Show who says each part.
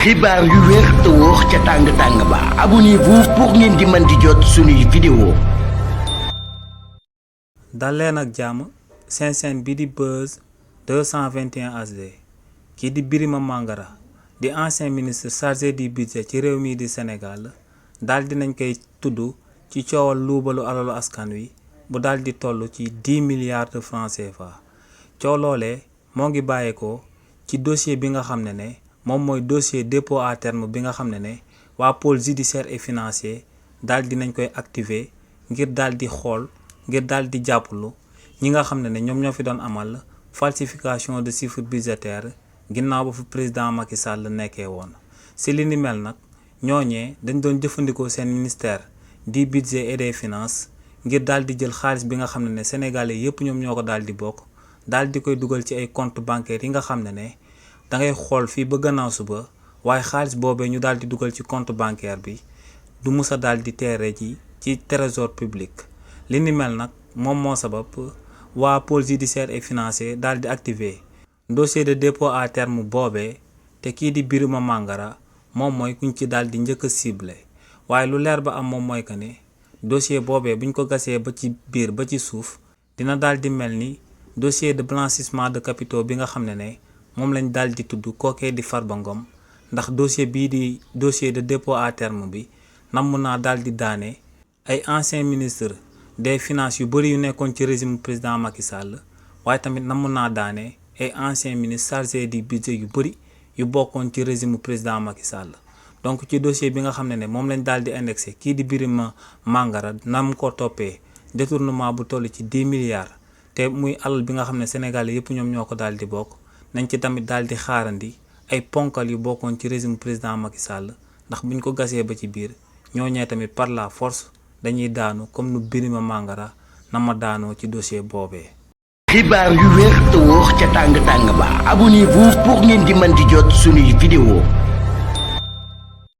Speaker 1: xibaar yu wér te wóor ca tàng-tàng ba abonnez-vous pour ngeen di mën di jot suñuy vidéo.
Speaker 2: dal leen ak jàmm seen chaîne bi di Buzz 221 HD kii di Birima Mangara di ancien ministre chargé du budget ci réew mi di Sénégal daal dinañ koy tudd ci coowal luubalu alalu askan wi bu daal di toll ci 10 milliards de francs CFA. coow loolee moo ngi bàyyeekoo ci dossier bi nga xam ne moom mooy dossier dépôt à terme bi nga xam ne waa pôle judiciaire et financier daal dinañ koy activer ngir daal di xool ngir daal di jàppalu ñi nga xam ne ñoom ñoo fi doon amal falsification de chiffre budgétaire ginnaaw ba fu président Macky Sall nekkee woon. si li ni mel nag ñooñee dañ doon jëfandikoo seen ministère du budget et des finances ngir daal di jël xaalis bi nga xam ne sénégalais yépp ñoom ñoo ko daal di bokk daal di koy dugal ci ay compte bancaire yi nga xam ne da ngay xool fii ba gannaaw suba waaye xaalis boobee ñu daal di dugal ci compte bancaire bi du musa daal di teere ji ci trésor public. li ni mel nag moom moo sabab waa pôle judiciaire et financier daal di activer dossier de dépôt à terme boobee te kii di Birima Mangara moom mooy kuñ ci daal di njëkk a ciblé waaye lu leer ba am moom mooy que ne dossier boobee buñ ko gasee ba ci biir ba ci suuf dina daal di mel ni dossier de blanchissement de capitaux bi nga xam ne moom lañ daal di tudd kookee di Farba Ngom ndax dossier bii di dossier de dépôt à terme bi namm naa daal di daane ay anciens ministres des finances yu bëri yu nekkoon ci régime président Macky Sall waaye tamit namm naa daane ay anciens ministres chargés du budget yu bëri yu bokkoon ci régime président Macky Sall. donc ci dossier bi nga xam ne moom lañ daal di indexé kii di Birima Mangara nam ko toppee détournement bu toll ci 10 milliards te muy alal bi nga xam ne Sénégalais yëpp ñoom ñoo ko daal di bokk. nañ ci tamit daal di xaarandi ay ponkal yu bokkoon ci régime président Macky Sall ndax buñ ko gasee ba ci biir ñooñee tamit par la force dañuy daanu comme nu Birima Mangara na ma daanoo ci dossier boobee.
Speaker 1: xibaar yu wér te wóor ca tàng-tàng ba abonnez-vous pour ngeen di mën di jot suñuy vidéo.